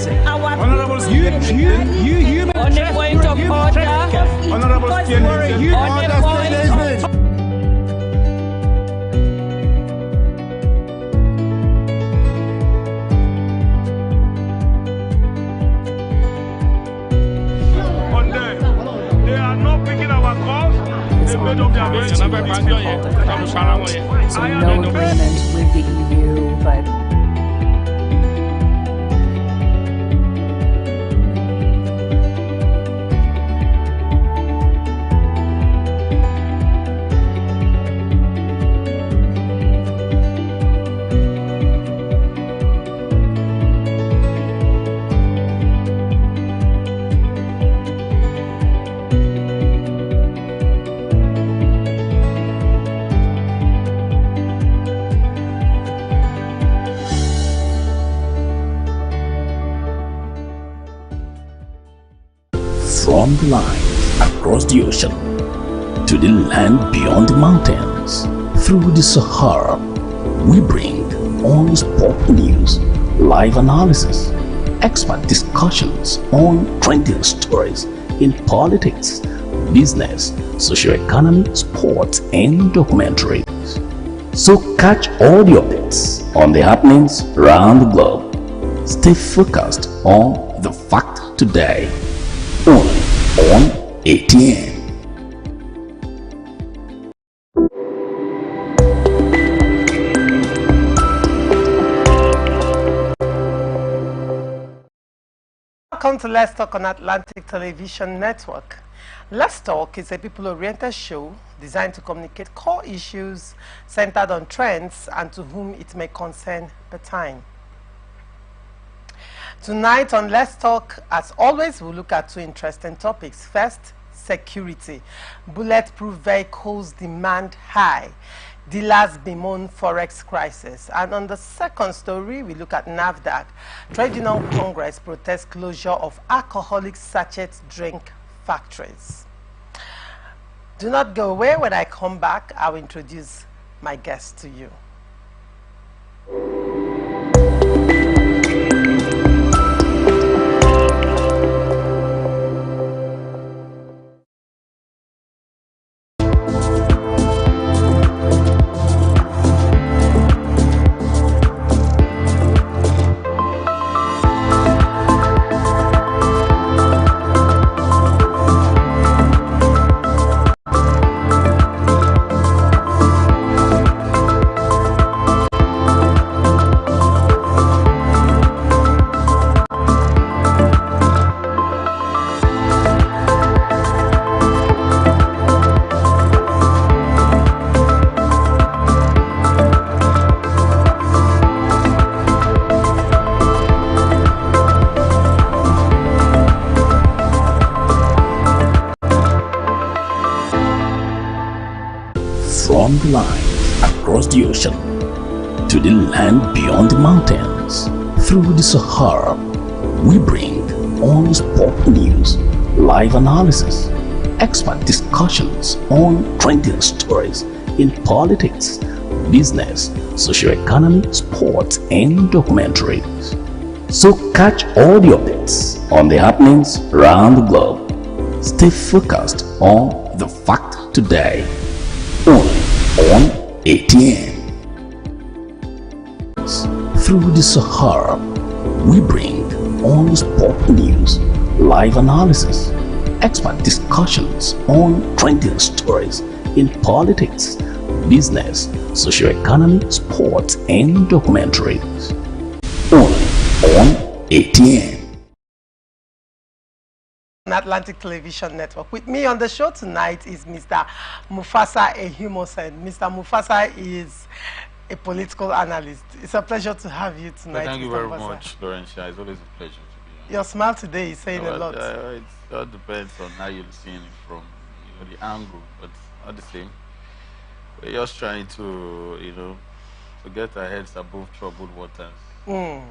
is our you human on the point of order. Honorable They are not picking our calls. They made up their minds. So no agreement with the EU, but from the line across the ocean to the land beyond the mountains, through the Sahara, we bring on-spot news, live analysis, expert discussions on trending stories in politics, business, socio-economy, sports, and documentaries. So catch all the updates on the happenings around the globe. Stay focused on the fact today, only on ATN. Welcome to Let's Talk on Atlantic Television Network. Let's Talk is a people-oriented show designed to communicate core issues centered on trends and to whom it may concern per time. Tonight on Let's Talk, as always, we'll look at two interesting topics. First, security. Bulletproof vehicles demand high. Dealers bemoan forex crisis. And on the second story, we look at NAFDAC. Trade Union Congress protests closure of alcoholic sachet drink factories. Do not go away. When I come back, I'll introduce my guest to you. From the line across the ocean to the land beyond the mountains, through the Sahara, we bring on-spot news, live analysis, expert discussions on trending stories in politics, business, socio-economy, sports, and documentaries. So catch all the updates on the happenings around the globe. Stay focused on the fact today, only on ATN. Through the Sahara, we bring on-spot news, live analysis, expert discussions on trending stories in politics, business, socio-economy, sports, and documentaries. Only on ATN. Atlantic Television Network. With me on the show tonight is Mr. Mufasa Ehimosen. Mr. Mufasa is a political analyst. It's a pleasure to have you tonight. Thank you Mr. very Mufasa. much, Laurentia. It's always a pleasure to be here. Your smile today is saying a lot. It all depends on how you're seeing it from, the angle, but not the same. We're just trying to, to get our heads above troubled waters. Don't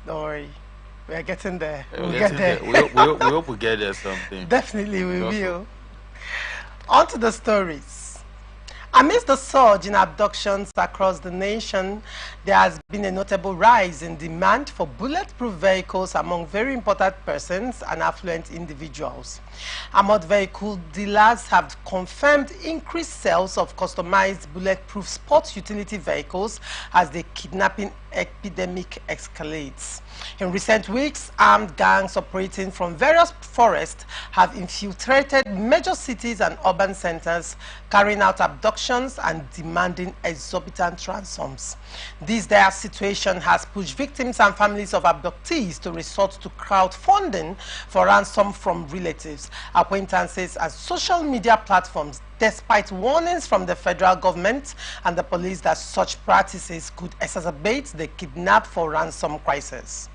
worry. We are getting there. We'll get there. We hope we get there someday. Definitely we will. On to the stories. Amidst the surge in abductions across the nation, there has been a notable rise in demand for bulletproof vehicles among very important persons and affluent individuals. Armored vehicle dealers have confirmed increased sales of customized bulletproof sports utility vehicles as the kidnapping epidemic escalates. In recent weeks, armed gangs operating from various forests have infiltrated major cities and urban centers, carrying out abductions and demanding exorbitant ransoms. This dire situation has pushed victims and families of abductees to resort to crowdfunding for ransom from relatives, acquaintances, and social media platforms, despite warnings from the federal government and the police that such practices could exacerbate the kidnap for ransom crisis.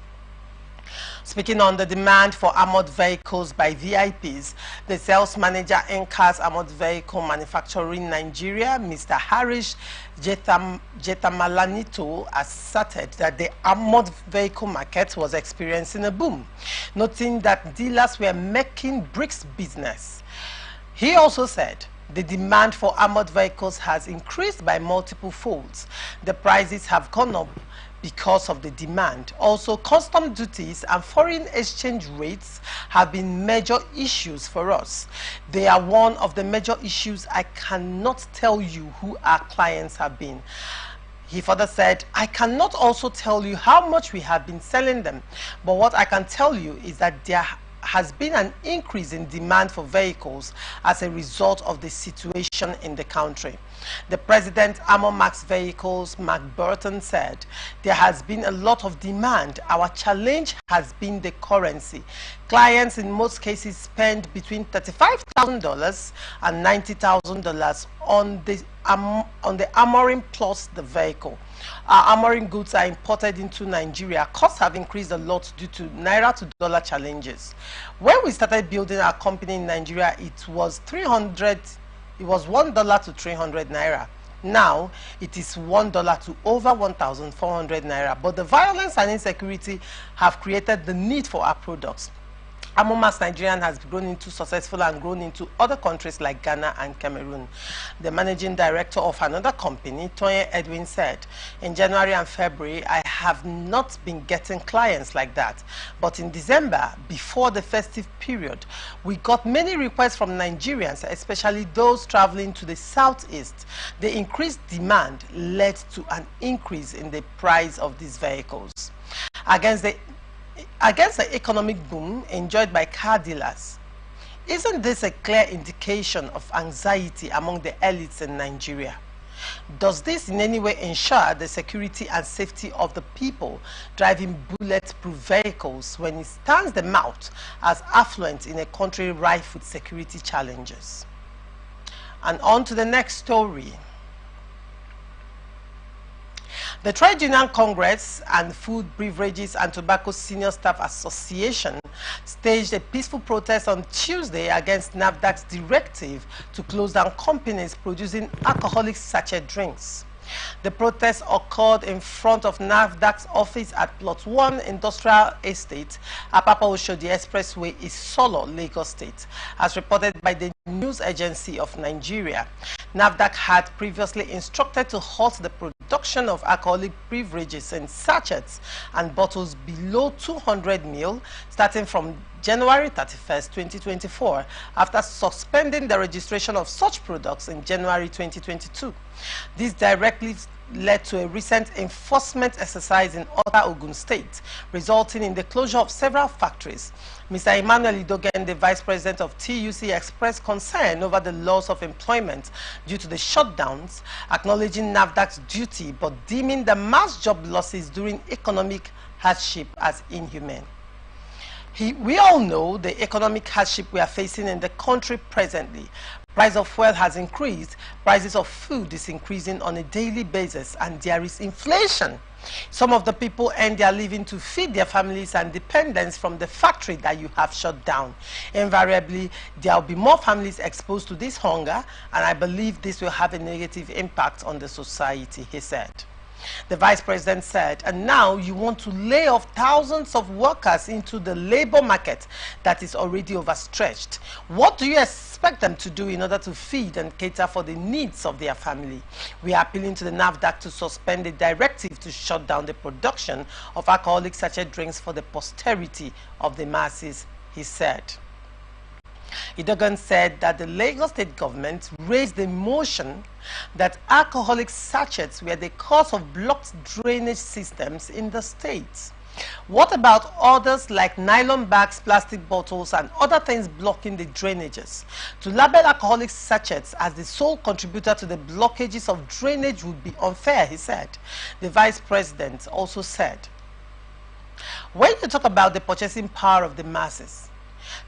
Speaking on the demand for armored vehicles by VIPs, the sales manager in Cars Armored Vehicle Manufacturing Nigeria, Mr. Harish Jetamalanito, asserted that the armored vehicle market was experiencing a boom, noting that dealers were making bricks business. He also said the demand for armored vehicles has increased by multiple folds. The prices have gone up because of the demand. Also, custom duties and foreign exchange rates have been major issues for us. They are one of the major issues. I cannot tell you who our clients have been. He further said, I cannot also tell you how much we have been selling them, but what I can tell you is that there has been an increase in demand for vehicles as a result of the situation in the country. The president, Armor Max Vehicles, Mark Burton, said, there has been a lot of demand. Our challenge has been the currency. Clients in most cases spend between $35,000 and $90,000 on the armoring plus the vehicle. Our armoring goods are imported into Nigeria. Costs have increased a lot due to Naira to dollar challenges. When we started building our company in Nigeria, it was $1 to 300 Naira. Now, it is $1 to over 1,400 Naira. But the violence and insecurity have created the need for our products. Amomas Nigerian has grown into successful and grown into other countries like Ghana and Cameroon. The managing director of another company, Toye Edwin, said, in January and February, I have not been getting clients like that. But in December, before the festive period, we got many requests from Nigerians, especially those traveling to the southeast. The increased demand led to an increase in the price of these vehicles. Against the economic boom enjoyed by car dealers, isn't this a clear indication of anxiety among the elites in Nigeria? Does this in any way ensure the security and safety of the people driving bulletproof vehicles when it stands them out as affluent in a country rife with security challenges? And on to the next story. The Trade Union Congress and Food, Beverages and Tobacco Senior Staff Association staged a peaceful protest on Tuesday against NAFDAC's directive to close down companies producing alcoholic sachet drinks. The protest occurred in front of NAFDAC's office at Plot 1 Industrial Estate, Apapa Oshodi Expressway, Isolo, Lagos State, as reported by the news agency of Nigeria. NAFDAC had previously instructed to halt the production of alcoholic beverages in sachets and bottles below 200 ml starting from January 31st, 2024, after suspending the registration of such products in January 2022. This directly led to a recent enforcement exercise in Ota, Ogun State, resulting in the closure of several factories. Mr. Emmanuel Idogen, the Vice President of TUC, expressed concern over the loss of employment due to the shutdowns, acknowledging NAFDAC's duty but deeming the mass job losses during economic hardship as inhumane. We all know the economic hardship we are facing in the country presently. Price of fuel has increased, prices of food is increasing on a daily basis, and there is inflation. Some of the people earn their living to feed their families and dependents from the factory that you have shut down. Invariably, there will be more families exposed to this hunger, and I believe this will have a negative impact on the society, he said. The Vice President said, and now you want to lay off thousands of workers into the labor market that is already overstretched. What do you expect expect them to do in order to feed and cater for the needs of their family. We are appealing to the NAFDAC to suspend the directive to shut down the production of alcoholic sachet drinks for the posterity of the masses, he said. Idogan said that the Lagos state government raised the motion that alcoholic sachets were the cause of blocked drainage systems in the state. What about others like nylon bags, plastic bottles, and other things blocking the drainages? To label alcoholic sachets as the sole contributor to the blockages of drainage would be unfair, he said. The vice president also said, when you talk about the purchasing power of the masses,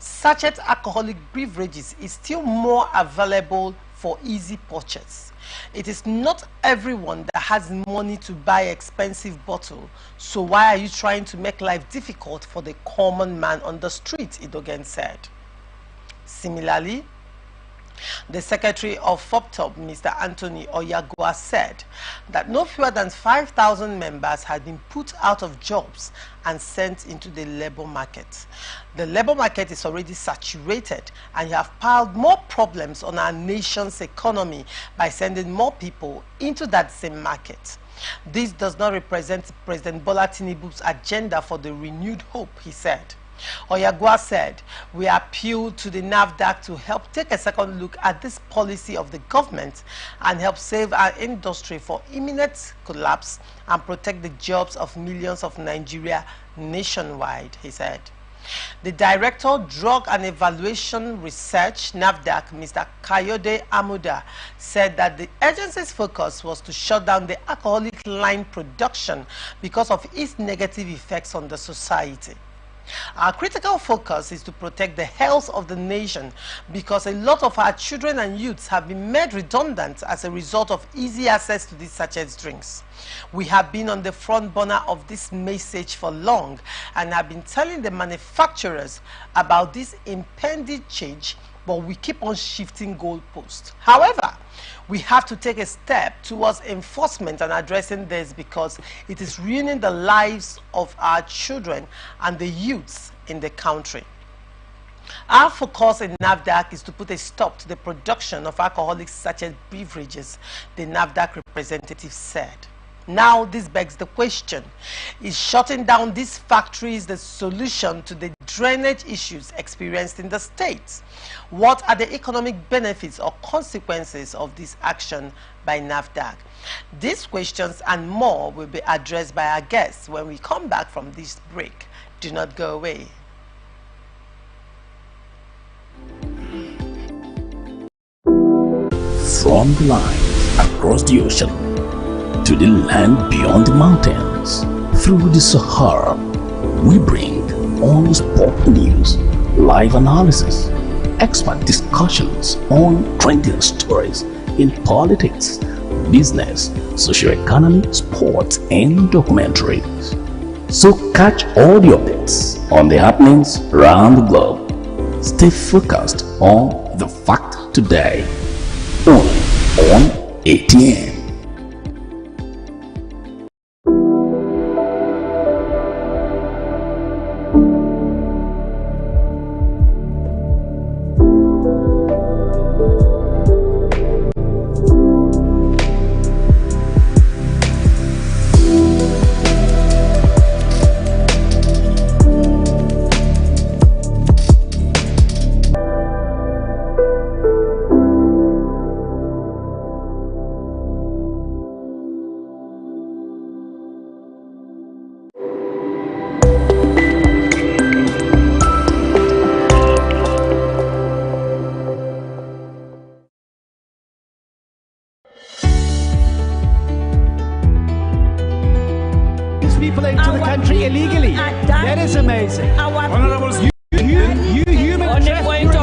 sachet alcoholic beverages is still more available for easy purchase. It is not everyone that has money to buy expensive bottle, so why are you trying to make life difficult for the common man on the street, Idogen said. Similarly, the secretary of FOPTOP, Mr. Anthony Oyagua, said that no fewer than 5,000 members had been put out of jobs and sent into the labor market. The labor market is already saturated, and you have piled more problems on our nation's economy by sending more people into that same market. This does not represent President Bola Tinubu's agenda for the renewed hope, he said. Oyagua said, we appeal to the NAFDAC to help take a second look at this policy of the government and help save our industry for imminent collapse and protect the jobs of millions of Nigeria nationwide, he said. The Director, Drug and Evaluation Research, NAFDAC, Mr. Kayode Amuda, said that the agency's focus was to shut down the alcoholic line production because of its negative effects on the society. Our critical focus is to protect the health of the nation because a lot of our children and youths have been made redundant as a result of easy access to these sachet drinks. We have been on the front burner of this message for long and have been telling the manufacturers about this impending change, but we keep on shifting goalposts. However, we have to take a step towards enforcement and addressing this because it is ruining the lives of our children and the youths in the country. Our focus in NAFDAC is to put a stop to the production of alcoholic sachet beverages, the NAFDAC representative said. Now this begs the question, is shutting down these factories the solution to the drainage issues experienced in the state? What are the economic benefits or consequences of this action by NAFDAC? These questions and more will be addressed by our guests when we come back from this break. Do not go away. From the line across the ocean to the land beyond the mountains, through the Sahara, we bring on sport news, live analysis, expert discussions on trending stories in politics, business, socio-economy, sports, and documentaries. So catch all the updates on the happenings around the globe. Stay focused on the fact today, only on ATN. People into the country illegally. That is amazing. Honorables, you human trafficker.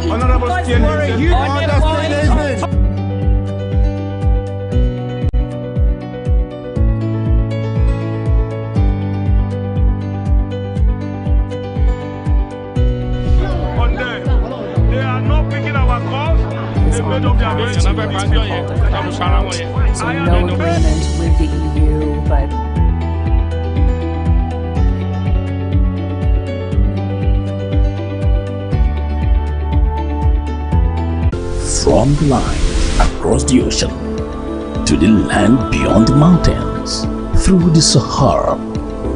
Honorables, you They are not picking our calls. They made up their minds. So no agreement with the EU, but From the line across the ocean to the land beyond the mountains, through the Sahara,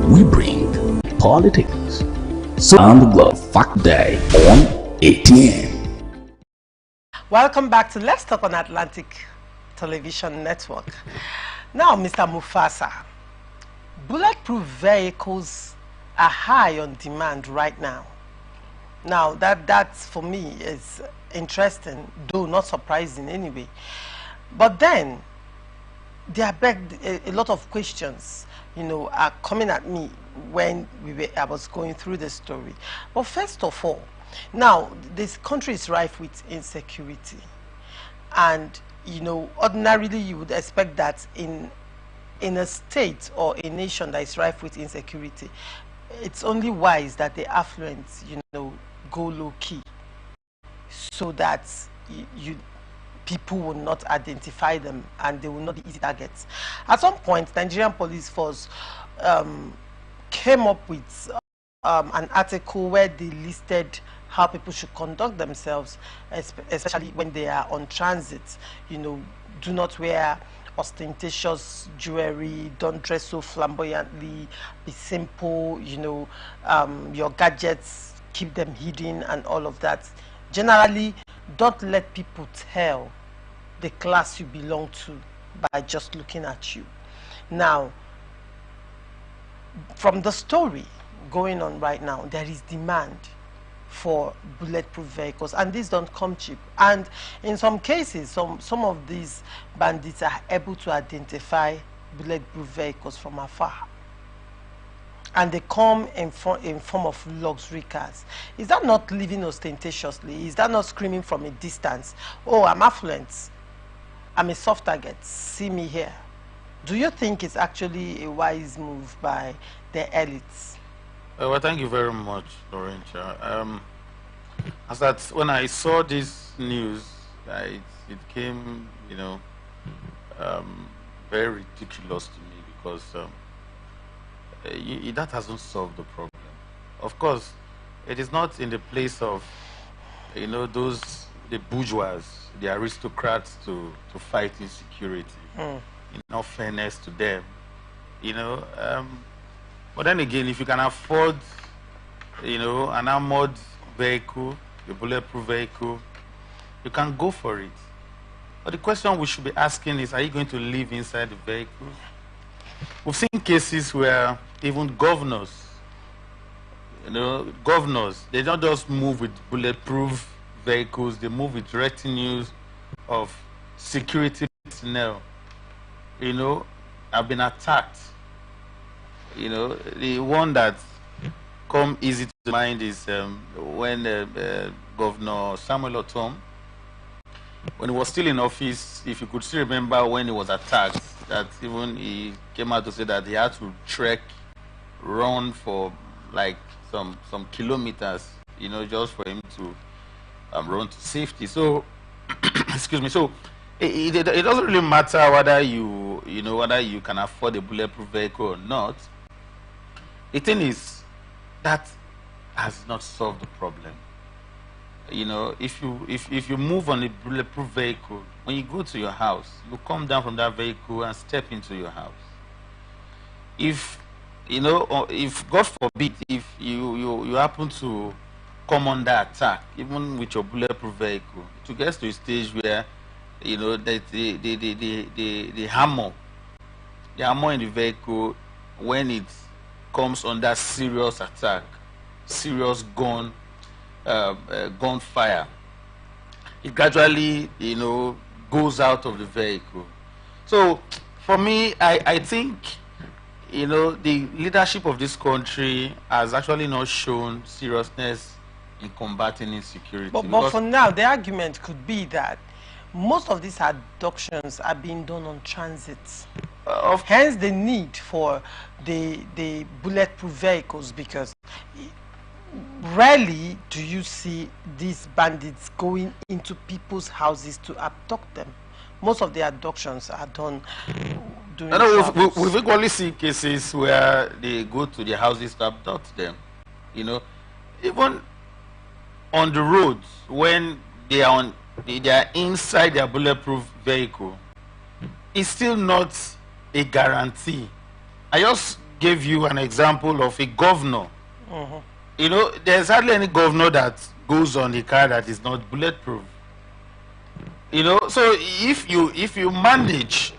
we bring politics. So on the globe, Fact Day on ATN. Welcome back to Let's Talk on Atlantic Television Network. Now, Mr. Mufasa, bulletproof vehicles are high on demand right now. Now, that's for me is interesting, though not surprising anyway. But then, there are a lot of questions, are coming at me when I was going through the story. But first of all, now, this country is rife with insecurity. And, ordinarily you would expect that in a state or a nation that is rife with insecurity, it's only wise that the affluent, go low-key so that people will not identify them and they will not be easy targets. At some point, Nigerian police force came up with an article where they listed how people should conduct themselves, especially when they are on transit. Do not wear ostentatious jewelry, don't dress so flamboyantly, be simple, your gadgets, keep them hidden and all of that. Generally, don't let people tell the class you belong to by just looking at you. Now, from the story going on right now, there is demand for bulletproof vehicles, and these don't come cheap. And in some cases, some of these bandits are able to identify bulletproof vehicles from afar, and they come in form of luxury cars. Is that not living ostentatiously? Is that not screaming from a distance, oh, I'm affluent, I'm a soft target, see me here? Do you think it's actually a wise move by the elites? Well, thank you very much, Laurentia. As that when I saw this news, it came, very ridiculous to me, because that hasn't solved the problem. Of course, it is not in the place of, the bourgeois, the aristocrats to fight insecurity. In all fairness to them, but then again, if you can afford, an armored vehicle, a bulletproof vehicle, you can go for it. But the question we should be asking is, are you going to live inside the vehicle? We've seen cases where even governors, they don't just move with bulletproof vehicles, they move with retinues of security personnel, have been attacked. The one that come easy to mind is when Governor Samuel Otom, when he was still in office, if you could still remember when he was attacked, that even he came out to say that he had to trek, run for like some kilometers, just for him to run to safety. So, excuse me. So, it doesn't really matter whether whether you can afford a bulletproof vehicle or not. The thing is, that has not solved the problem. If you move on a bulletproof vehicle, when you go to your house, you come down from that vehicle and step into your house. If God forbid, if you happen to come under attack, even with your bulletproof vehicle, it gets to a stage where the hammer in the vehicle, when it comes under serious attack, serious gunfire, it gradually goes out of the vehicle. So for me, I think the leadership of this country has actually not shown seriousness in combating insecurity. But for now, the argument could be that most of these abductions are being done on transit. Hence the need for the bulletproof vehicles, because rarely do you see these bandits going into people's houses to abduct them. Most of the abductions are done during we've equally seen cases where they go to their houses to abduct them. Even on the roads, when they are they are inside their bulletproof vehicle, it's still not a guarantee. I just gave you an example of a governor. You know, there's hardly any governor that goes on a car that is not bulletproof. You know, so if you manage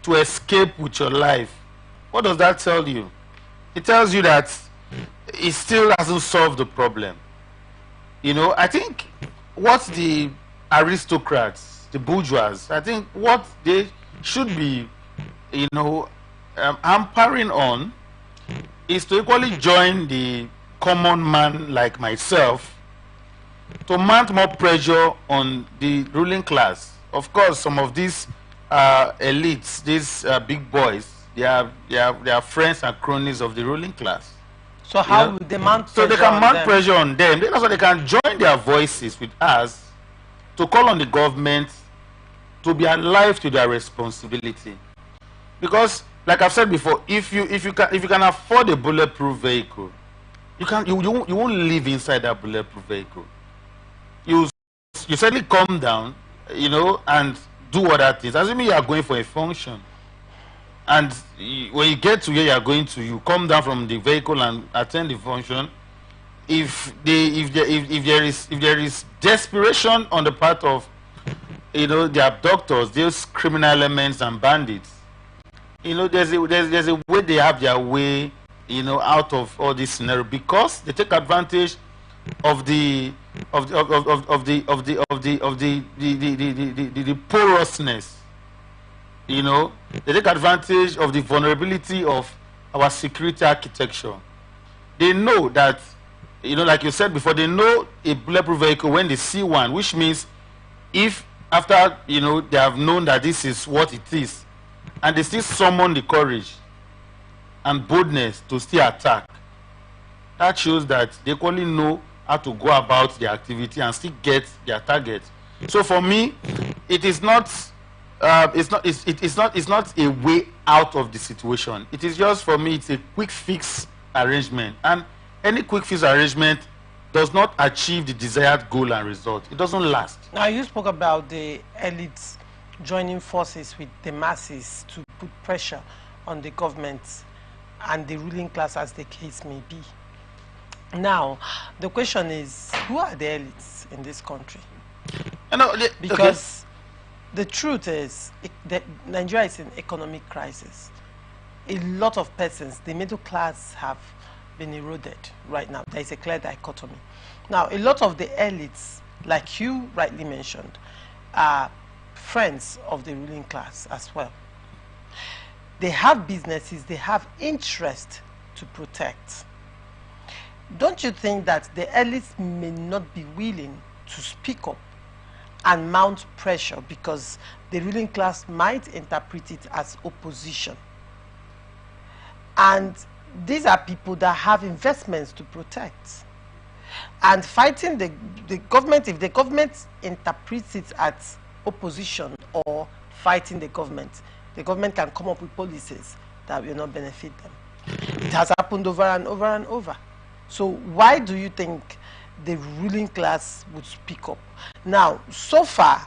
to escape with your life, what does that tell you? It tells you that it still hasn't solved the problem. You know, I think what the aristocrats, the bourgeois, I think what they should be, you know, hampering on is to equally join the common man like myself to mount more pressure on the ruling class. Of course, some of these elites, these big boys, they are friends and cronies of the ruling class. So how will they mount pressure? So they can mount pressure on them. That's why they can join their voices with us to call on the government to be alive to their responsibility. Because, like I've said before, if you can afford a bulletproof vehicle, you won't live inside that bulletproof vehicle. You certainly come down, you know, and do other things. Assuming you are going for a function, and when you get to where you are going to, you come down from the vehicle and attend the function. If there is desperation on the part of, you know, the abductors, those criminal elements and bandits, you know, there's a way they have their way, you know, out of all this scenario, because they take advantage of the porousness. You know, they take advantage of the vulnerability of our security architecture. They know that, you know, like you said before, they know a bulletproof vehicle when they see one, which means if after, you know, they have known that this is what it is, and they still summon the courage and boldness to still attack, that shows that they only know how to go about their activity and still get their target. So for me, it is not it's not a way out of the situation. It is just, for me, it's a quick fix arrangement, and any quick fix arrangement does not achieve the desired goal and result. It doesn't last. Now, you spoke about the elites joining forces with the masses to put pressure on the government and the ruling class, as the case may be. Now, the question is, who are the elites in this country? Because the truth is that Nigeria is in economic crisis. A lot of persons, the middle class, have been eroded right now. There is a clear dichotomy. Now, a lot of the elites, like you rightly mentioned, are friends of the ruling class as well. They have businesses, they have interest to protect. Don't you think that the elites may not be willing to speak up and mount pressure because the ruling class might interpret it as opposition? And these are people that have investments to protect. And fighting the government, if the government interprets it as opposition or fighting the government can come up with policies that will not benefit them. It has happened over and over and over. So why do you think the ruling class would speak up? Now, so far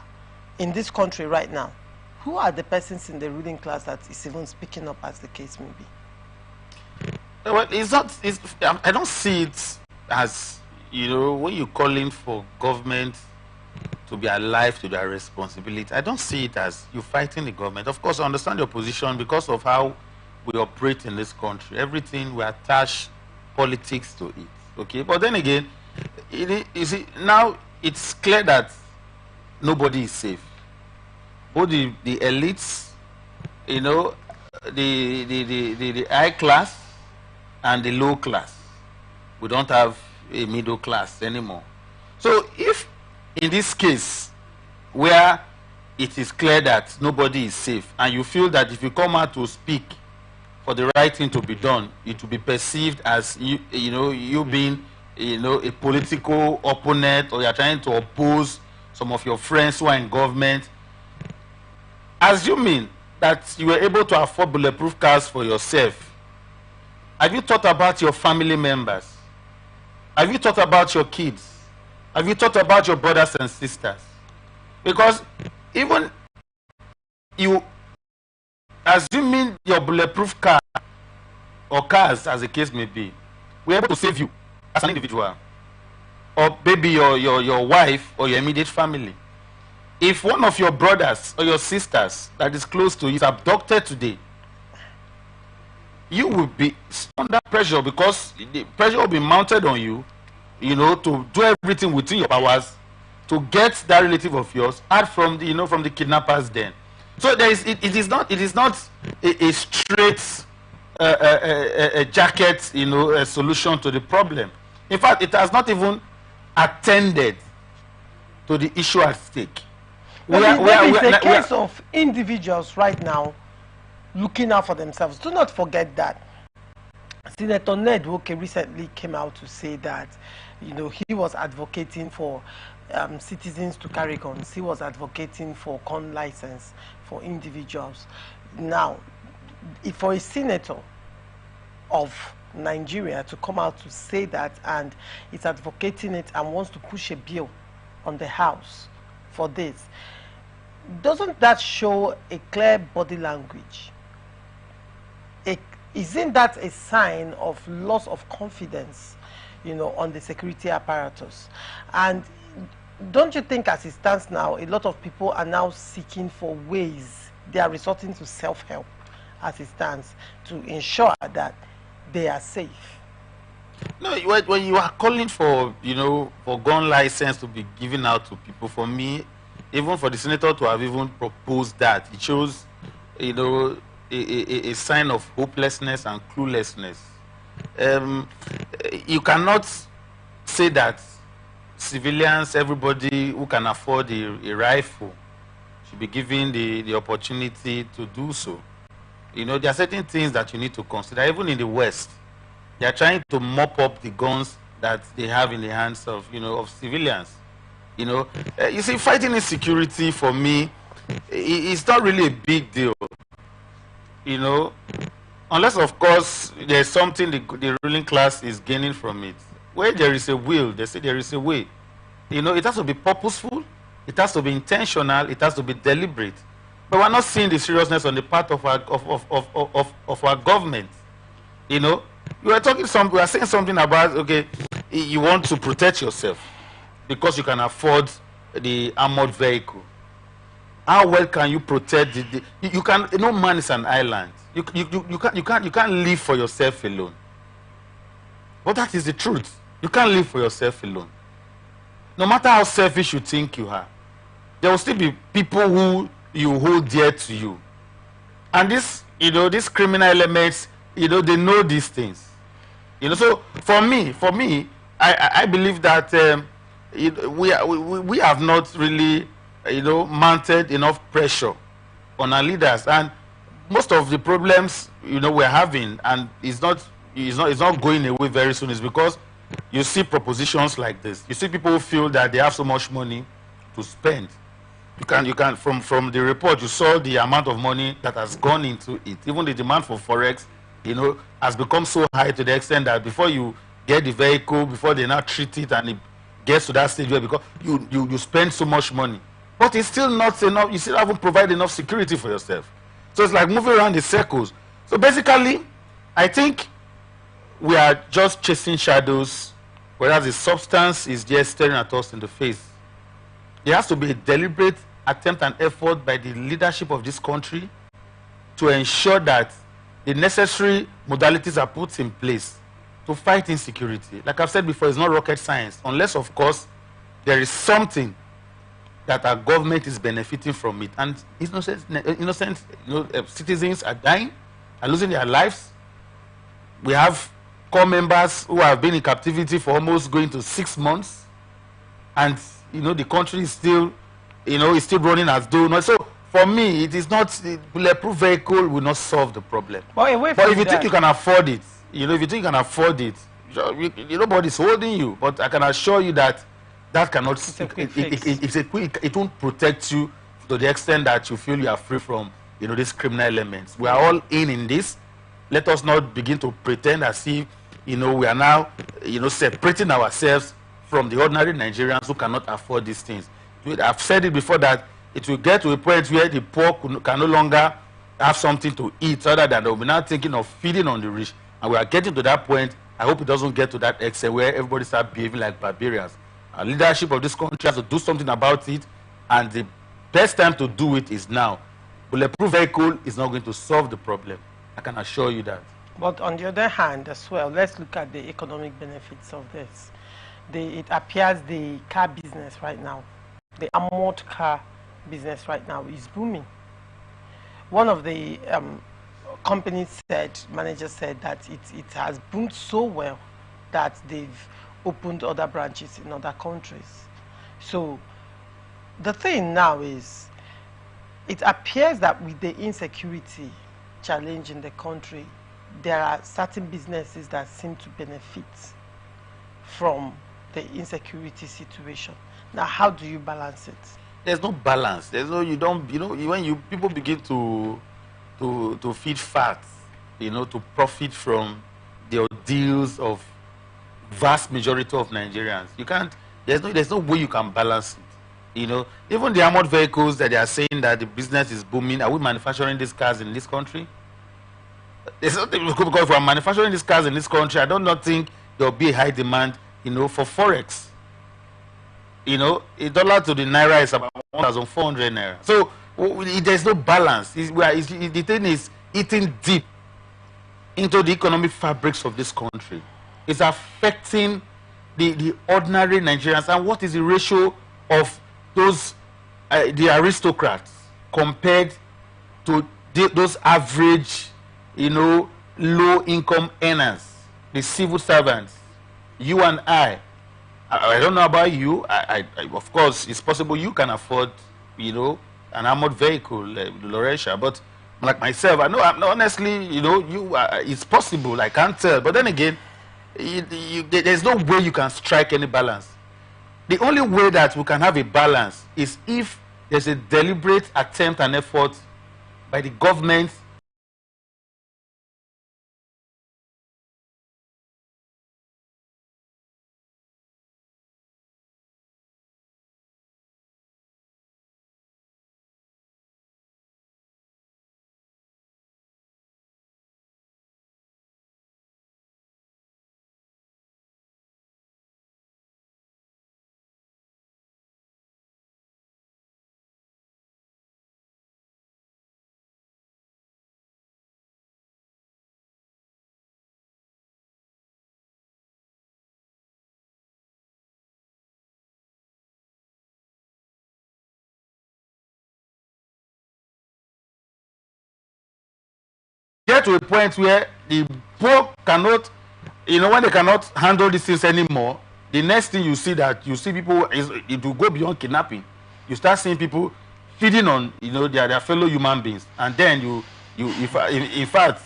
in this country right now, who are the persons in the ruling class that is even speaking up, as the case may be? Well, it's not. I don't see it as, you know, when you're calling for government to be alive to their responsibility, I don't see it as you fighting the government. Of course, I understand your position because of how we operate in this country. Everything, we attach politics to it. Okay, but then again, you see, now it's clear that nobody is safe. Both the elites, you know, the high class and the low class. We don't have a middle class anymore. So if in this case where it is clear that nobody is safe, and you feel that if you come out to speak for the right thing to be done, it will be perceived as you being, you know, a political opponent, or you are trying to oppose some of your friends who are in government, assuming that you were able to afford bulletproof cars for yourself, have you thought about your family members? Have you thought about your kids? Have you thought about your brothers and sisters? Because even you, assuming your bulletproof car or cars, as the case may be, we're able to save you as an individual, or maybe your wife or your immediate family. If one of your brothers or your sisters that is close to you is abducted today, you will be under pressure, because the pressure will be mounted on you, to do everything within your powers to get that relative of yours out from the from the kidnappers den. So it is not a straight a jacket solution to the problem. In fact, it has not even attended to the issue at stake. It's a case of individuals right now looking out for themselves. Do not forget that Senator Ned Woke recently came out to say that he was advocating for citizens to carry guns. He was advocating for gun license for individuals. Now, for a senator of Nigeria to come out to say that, and it's advocating it and wants to push a bill on the House for this, doesn't that show a clear body language? Isn't that a sign of loss of confidence, on the security apparatus? And don't you think, as it stands now, a lot of people are now seeking for ways, they are resorting to self-help as it stands, to ensure that they are safe? No, when you are calling for, for gun license to be given out to people, for me, even for the senator to have even proposed that, it shows, a sign of hopelessness and cluelessness. You cannot say that civilians, everybody who can afford a rifle, should be given the opportunity to do so. There are certain things that you need to consider. Even in the West, they are trying to mop up the guns that they have in the hands of, of civilians. You see, fighting insecurity, for me, it's not really a big deal. Unless, of course, there's something the ruling class is gaining from it. Where there is a will, they say there is a way. It has to be purposeful, it has to be intentional, it has to be deliberate. But we're not seeing the seriousness on the part of our government. We are saying something about, okay, you want to protect yourself because you can afford the armored vehicle. How well can you protect you can? No man is an island. You can't live for yourself alone. But that is the truth. You can't live for yourself alone. No matter how selfish you think you are, there will still be people who you hold dear to you. And these criminal elements, they know these things. So for me, I believe that we have not really mounted enough pressure on our leaders, and most of the problems we're having, and it's not going away very soon, is because you see propositions like this. You see people who feel that they have so much money to spend. You can from the report, you saw the amount of money that has gone into it. Even the demand for forex has become so high to the extent that before you get the vehicle, before they now treat it and it gets to that stage where, because you spend so much money, but it's still not enough. You still haven't provided enough security for yourself. So it's like moving around in circles. So basically, I think we are just chasing shadows, whereas the substance is just staring at us in the face. There has to be a deliberate attempt and effort by the leadership of this country to ensure that the necessary modalities are put in place to fight insecurity. Like I've said before, it's not rocket science, unless, of course, there is something that our government is benefiting from it. And innocent citizens are dying, are losing their lives. We have core members who have been in captivity for almost going to 6 months, and the country is still running as though not. So for me, it is not, the bulletproof vehicle will not solve the problem. But if you think you can afford it, if you think you can afford it, nobody's holding you. But I can assure you that that cannot. It won't protect you to the extent that you feel you are free from these criminal elements. We are all in this. Let us not begin to pretend as if we are now separating ourselves from the ordinary Nigerians who cannot afford these things. I've said it before that it will get to a point where the poor can no longer have something to eat, other than they'll be now thinking of feeding on the rich. And we are getting to that point. I hope it doesn't get to that extent where everybody starts behaving like barbarians. Our leadership of this country has to do something about it, and the best time to do it is now. Bulletproof vehicle is not going to solve the problem. I can assure you that. But on the other hand as well, let's look at the economic benefits of this. It appears the car business right now, the armored car business right now is booming. One of the managers said that it has boomed so well that they've opened other branches in other countries. So the thing now is, it appears that with the insecurity challenge in the country, there are certain businesses that seem to benefit from the insecurity situation. Now, how do you balance it? There's no balance. There's no, when people begin to feed facts, to profit from the deals of vast majority of Nigerians, you can't. There's no way you can balance it. Even the armored vehicles that they are saying that the business is booming. Are we manufacturing these cars in this country? There's nothing, because if we're manufacturing these cars in this country, I do not think there will be a high demand, for forex. $1 to the naira is about 1,400 naira. So there's no balance. The thing is eating deep into the economic fabrics of this country. It's affecting the ordinary Nigerians. And what is the ratio of those the aristocrats compared to those average, low-income earners, the civil servants? You and I don't know about you. Of course, it's possible you can afford, an armored vehicle, Loresha. But like myself, I know, honestly, it's possible. I can't tell. But then again, there's no way you can strike any balance. The only way that we can have a balance is if there's a deliberate attempt and effort by the government get to a point where the poor cannot, when they cannot handle these things anymore, the next thing you see people it will go beyond kidnapping. You start seeing people feeding on, their fellow human beings, and then in fact,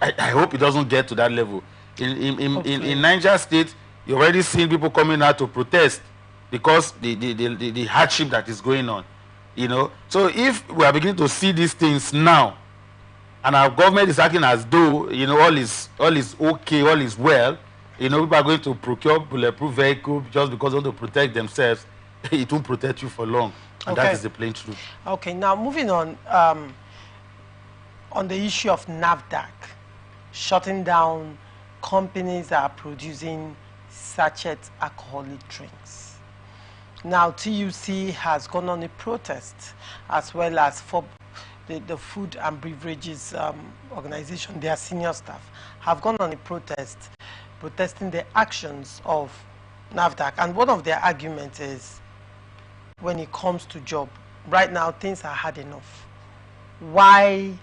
I hope it doesn't get to that level. In Niger State, you already seen people coming out to protest because the hardship that is going on. So if we are beginning to see these things now, and our government is acting as though all is okay, all is well, people are going to procure bulletproof vehicle just because they want to protect themselves. It won't protect you for long, and that is the plain truth. Okay, now moving on the issue of NAFDAC shutting down companies that are producing sachet alcoholic drinks. Now TUC has gone on a protest, as well as for the Food and Beverages Organization. Their senior staff have gone on a protesting the actions of NAFDAC. And one of their arguments is, when it comes to job, right now things are hard enough. Why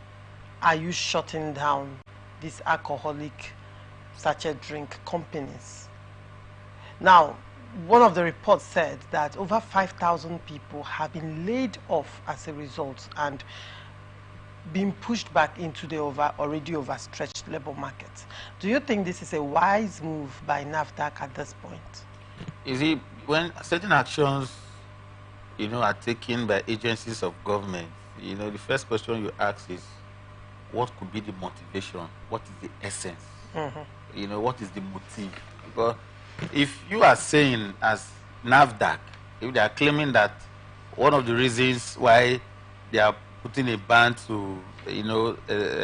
are you shutting down these alcoholic sachet drink companies? Now, one of the reports said that over 5,000 people have been laid off as a result and being pushed back into the already overstretched labor market. Do you think this is a wise move by NAFDAC at this point? You see, when certain actions, are taken by agencies of government, the first question you ask is, what could be the motivation? What is the essence? What is the motive? Because if you are saying as NAFDAC, if they are claiming that one of the reasons why they are putting a ban to,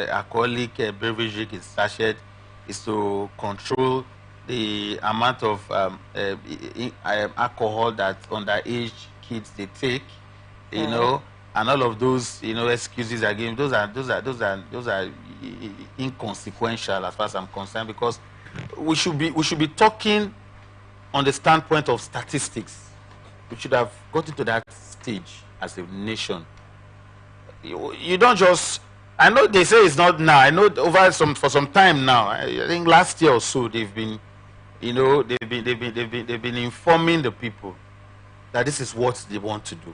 alcoholic beverage drink in sachet is to control the amount of alcohol that underage kids they take, and all of those, excuses again. Those are inconsequential as far as I'm concerned, because we should be talking on the standpoint of statistics. We should have gotten to that stage as a nation. You don't just. I know they say it's not now. I know for some time now. I think last year or so they've been, they've been informing the people that this is what they want to do.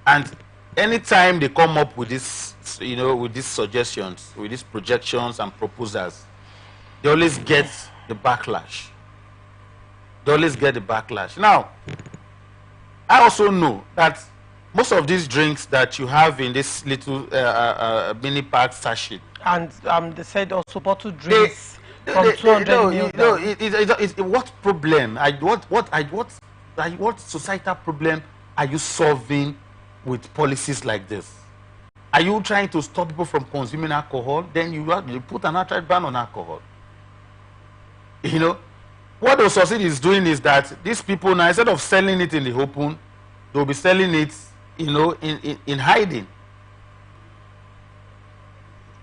And anytime they come up with this, with these suggestions, with these projections and proposals, they always get the backlash. Now, I also know that most of these drinks that you have in this little mini pack sachet, and they said also bottled drinks from 200 ml. What problem? What societal problem are you solving with policies like this? Are you trying to stop people from consuming alcohol? Then you put an outright ban on alcohol. What the society is doing is that these people now, instead of selling it in the open, they'll be selling it, in hiding.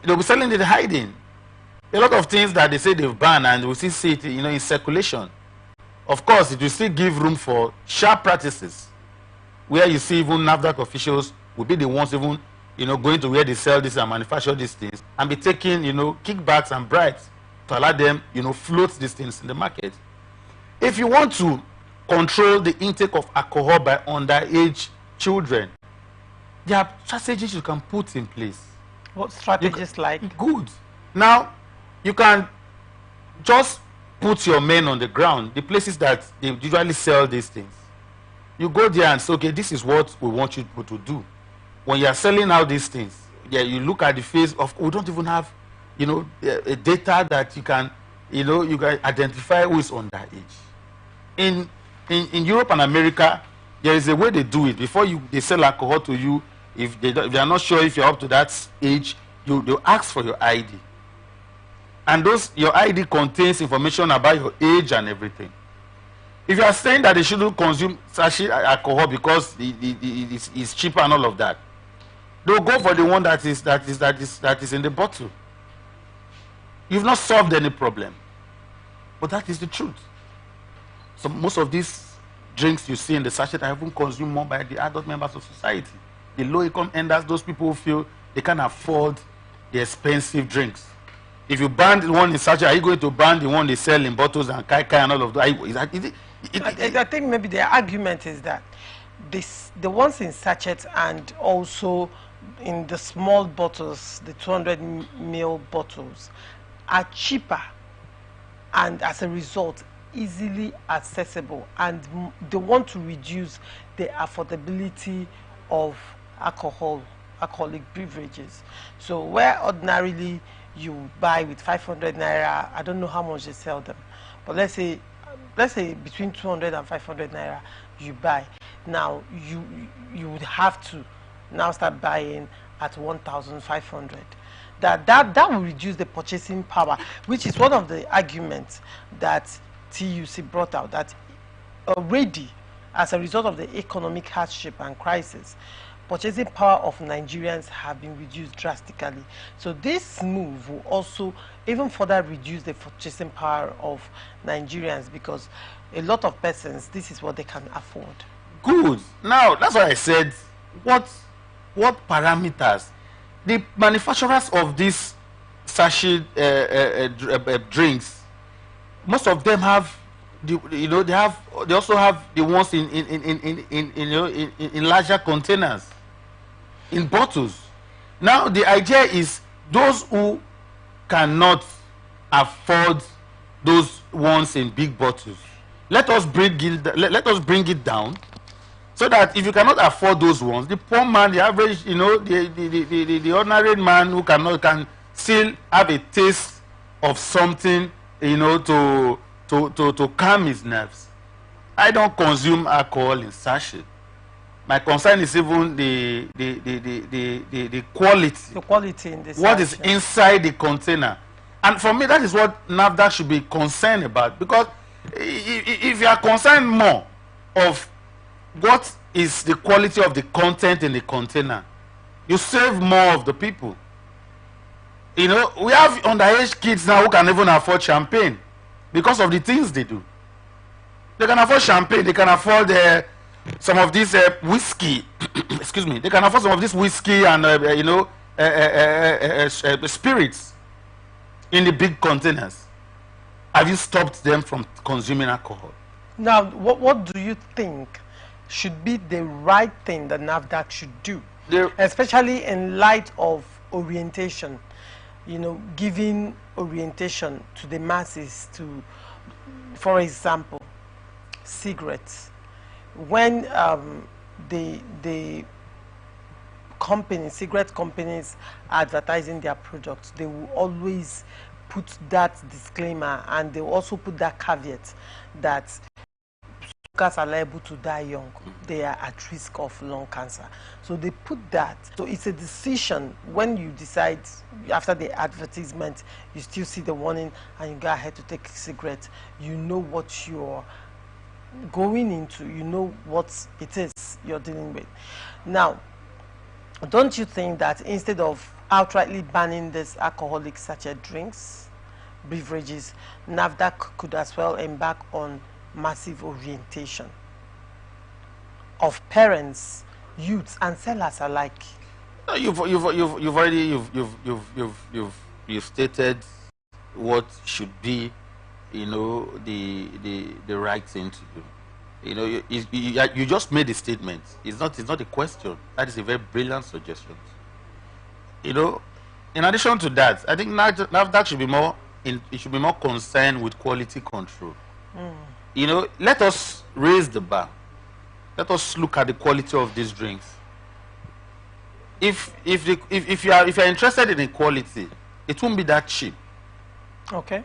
They'll be selling it in hiding. A lot of things that they say they've banned, and we still see it, in circulation. Of course, it will still give room for sharp practices, where you see even NAFDAC officials will be the ones even, going to where they sell this and manufacture these things, and be taking, kickbacks and bribes to allow them, float these things in the market. If you want to control the intake of alcohol by underage children, there are strategies you can put in place. What strategies like? Good. Now, you can just put your men on the ground, the places that they usually sell these things. You go there and say, okay, this is what we want you to do. When you are selling out these things, you look at the face of, we don't even have, a data that you can, you can identify who is underage. In Europe and America, there is a way they do it. Before they sell alcohol to you, if they are not sure if you're up to that age, they'll ask for your ID. And your ID contains information about your age and everything. If you are saying that they shouldn't consume sachet alcohol because it's cheaper and all of that, they'll go for the one that is in the bottle. You've not solved any problem. But that is the truth. So most of these drinks you see in the sachet are even consumed more by the adult members of society. The low-income earners, those people who feel they can't afford the expensive drinks. If you ban the one in sachet, are you going to ban the one they sell in bottles and kai and all of that? I think maybe the argument is that the ones in sachets and also in the small bottles, the 200 ml bottles, are cheaper, and as a result easily accessible, and they want to reduce the affordability of alcoholic beverages. So where ordinarily you buy with 500 naira, I don't know how much they sell them, but let's say between 200 and 500 naira you buy. Now you would have to now start buying at 1,500. That will reduce the purchasing power, which is one of the arguments that TUC brought out, that already as a result of the economic hardship and crisis, purchasing power of Nigerians have been reduced drastically. So this move will also even further reduce the purchasing power of Nigerians, because a lot of persons, this is what they can afford. Good. Now, that's why I said, what parameters? The manufacturers of these sachet drinks, most of them have, they also have the ones in larger containers, in bottles. Now the idea is those who cannot afford those ones in big bottles, let us bring it down, so that if you cannot afford those ones, the poor man, the average, the ordinary man who can still have a taste of something, to calm his nerves. I don't consume alcohol in sachet. My concern is even the quality. The quality in this. What is inside the container. And for me, that is what NAFDAC should be concerned about. Because if you are concerned more of what is the quality of the content in the container, you save more of the people. You know, we have underage kids now who can even afford champagne because of the things they do. They can afford champagne, they can afford some of this whiskey. Excuse me. They can afford some of this whiskey and spirits in the big containers. Have you stopped them from consuming alcohol? Now, what do you think should be the right thing that NAFDAC should do, especially in light of orientation? You know, giving orientation to the masses to, for example, cigarettes. When the cigarette companies are advertising their products, they will always put that disclaimer, and they will also put that caveat that smokers are liable to die young. They are at risk of lung cancer. So they put that. So it's a decision when you decide after the advertisement, you still see the warning and you go ahead to take a cigarette. You know what you're going into. You know what it is you're dealing with. Now, don't you think that instead of outrightly banning this alcoholic sachet drinks, beverages, NAFDAC could as well embark on massive orientation of parents, youths, and sellers alike? No, you've already stated what should be, you know, the right thing to do. You know, you just made a statement. It's not a question. That is a very brilliant suggestion. You know, in addition to that, I think NAFDAC should be more concerned with quality control. You know, let us raise the bar. Let us look at the quality of these drinks. If you are interested in the quality, it won't be that cheap. Okay.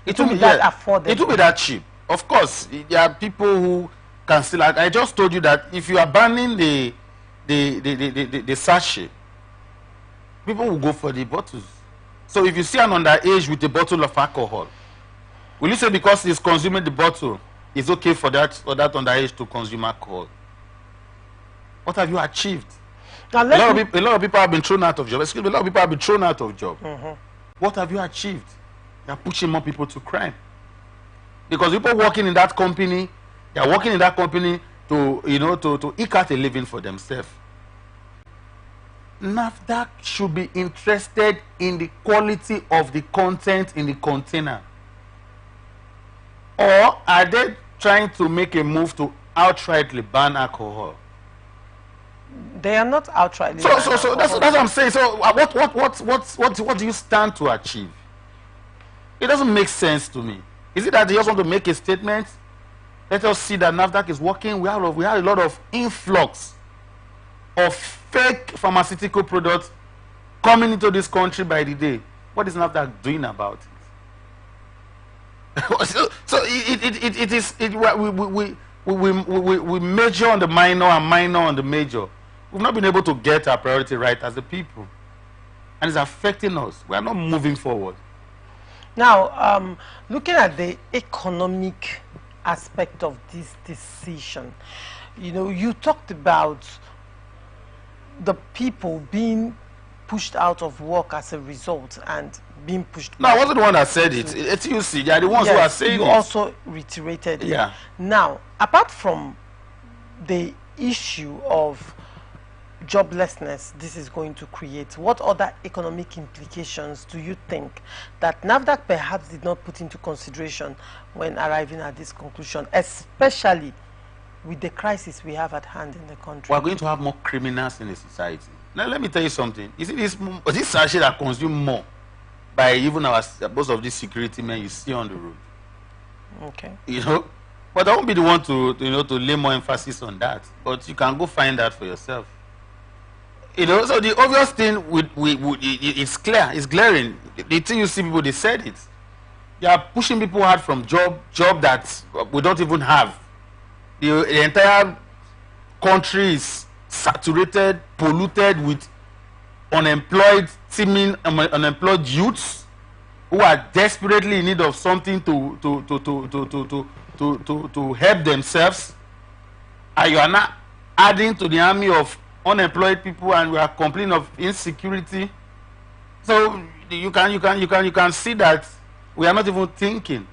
It won't be that affordable. It won't be that cheap. Of course, there are people who can still. I just told you that if you are banning the sachet, people will go for the bottles. So if you see an underage with a bottle of alcohol, will you say because he's consuming the bottle, it's okay for that underage to consume alcohol? What have you achieved? A lot of people have been thrown out of job. Excuse me, a lot of people have been thrown out of job. What have you achieved? You are pushing more people to crime. Because people working in that company, they are working in that company to, you know, to eke out a living for themselves. NAFDAC should be interested in the quality of the content in the container. Or are they trying to make a move to outrightly ban alcohol? They are not outrightly. So that's what I'm saying. So what do you stand to achieve? It doesn't make sense to me. Is it that they just want to make a statement? Let us see that NAFDAC is working. We have a lot of influx of fake pharmaceutical products coming into this country by the day. What is NAFDAC doing about it? We major on the minor and minor on the major. We've not been able to get our priority right as a people, and it's affecting us. We are not moving forward. Now, looking at the economic aspect of this decision, you know, you talked about the people being pushed out of work as a result and being pushed. No, I wasn't the one that said it. It's you see, they are the ones who are saying it. You also reiterated it. Yeah. Now, apart from the issue of joblessness this is going to create, what other economic implications do you think that NAFDAC perhaps did not put into consideration when arriving at this conclusion, especially with the crisis we have at hand in the country? We are going to have more criminals in the society. Now, let me tell you something. You see, this sachet that consume more by even most of these security men you see on the road. Okay. You know, but I won't be the one to lay more emphasis on that. But you can go find that for yourself. You know, so the obvious thing it's clear, it's glaring. The thing you see people, they said it. They are pushing people out from job that we don't even have. the entire country is saturated, polluted with unemployed, teeming unemployed youths who are desperately in need of something to help themselves, and you are not adding to the army of unemployed people, and we are complaining of insecurity. So you can see that we are not even thinking.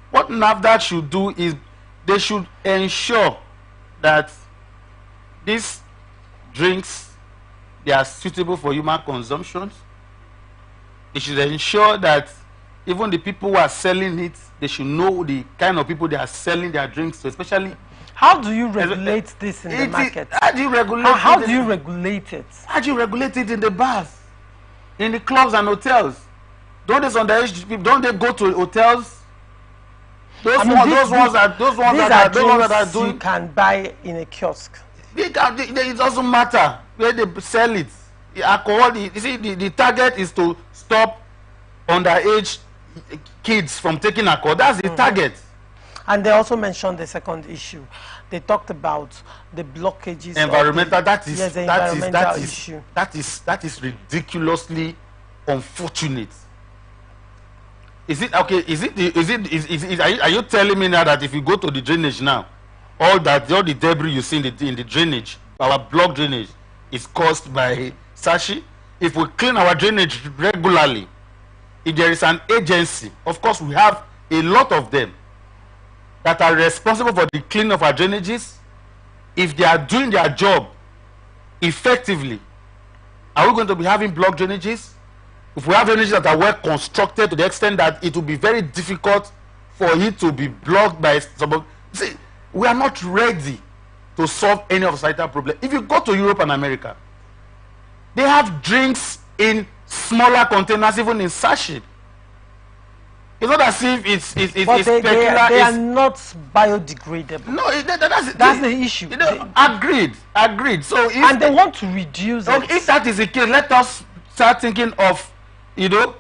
What NAFDAC should do is they should ensure that these drinks, they are suitable for human consumption. They should ensure that even the people who are selling it, they should know the kind of people they are selling their drinks to, especially. How do you regulate this in the market? How do you regulate how do you regulate it? How do you regulate it in the bars, in the clubs and hotels? Don't these underage people, don't they go to hotels? Those ones that are doing, you can buy in a kiosk. It doesn't matter where they sell it. The alcohol, you see, the target is to stop underage kids from taking alcohol. That's the target. And they also mentioned the second issue. They talked about the blockages. Environmental. That is ridiculously unfortunate. Is it okay? Are you telling me now that if you go to the drainage now, all the debris you see in the drainage, our block drainage, is caused by Sashi? If we clean our drainage regularly, if there is an agency, of course we have a lot of them that are responsible for the cleaning of our drainages. If they are doing their job effectively, are we going to be having block drainages? If we have drainages that are well constructed to the extent that it will be very difficult for it to be blocked by some. See, we are not ready to solve any of the societal problems. If you go to Europe and America, they have drinks in smaller containers, even in sachet. It's not as if it's they are not biodegradable. No, that's the issue. Agreed. So and they want to reduce it. If that is the case, let us start thinking of,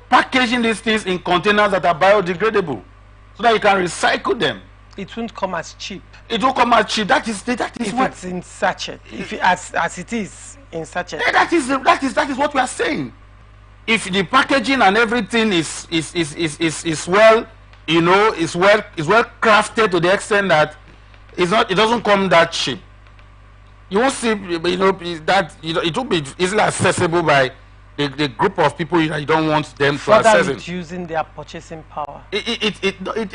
packaging these things in containers that are biodegradable, so that you can recycle them. It won't come as cheap. It will come as cheap. That is if what it's in sachet. As it is in sachet. That is what we are saying. If the packaging and everything is well, is well crafted to the extent that it doesn't come that cheap. You won't see, it will be easily accessible by the group of people you don't want them to access it. Using their purchasing power.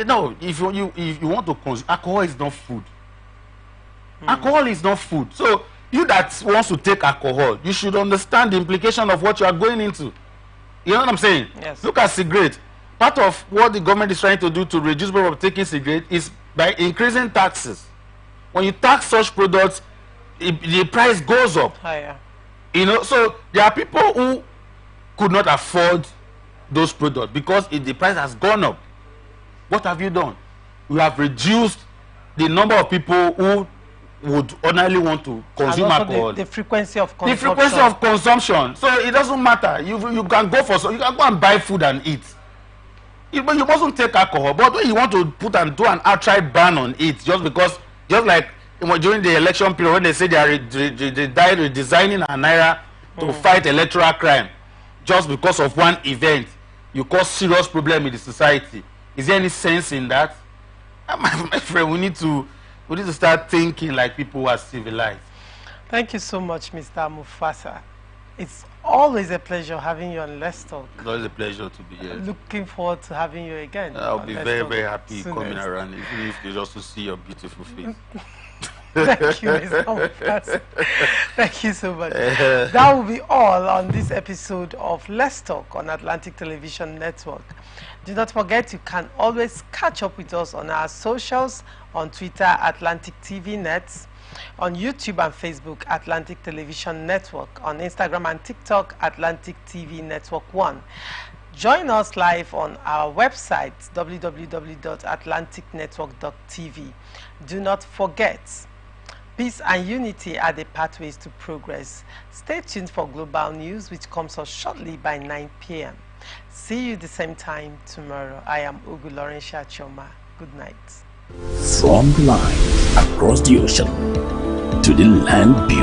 No, if you want to consume, alcohol is not food. Alcohol is not food. So you that wants to take alcohol, you should understand the implication of what you are going into. You know what I'm saying? Yes. Look at cigarette. Part of what the government is trying to do to reduce people from taking cigarette is by increasing taxes. When you tax such products, the price goes up. Higher. So there are people who could not afford those products because the price has gone up. What have you done? You have reduced the number of people who would ordinarily want to consume alcohol. The frequency of consumption. The frequency of consumption. So it doesn't matter. You can go you can go and buy food and eat. But you mustn't take alcohol. But when you want to put and do an outright ban on it, just like during the election period when they say they are redesigning a naira to fight electoral crime, just because of one event, you cause serious problem in the society. Is there any sense in that? My friend, we need to start thinking like people who are civilized. Thank you so much, Mr. Mufasa. It's always a pleasure having you on Let's Talk. It's always a pleasure to be here. Looking forward to having you again. I'll be very, very happy coming around, even if you just to see your beautiful face. Thank you, Mr. Mufasa. Thank you so much. That will be all on this episode of Let's Talk on Atlantic Television Network. Do not forget, you can always catch up with us on our socials, on Twitter, Atlantic TV Net, on YouTube and Facebook, Atlantic Television Network, on Instagram and TikTok, Atlantic TV Network 1. Join us live on our website, www.atlanticnetwork.tv. Do not forget, peace and unity are the pathways to progress. Stay tuned for global news, which comes out shortly by 9 p.m. See you the same time tomorrow. I am Ugu Laurentia Choma. Good night. From the line across the ocean to the land beyond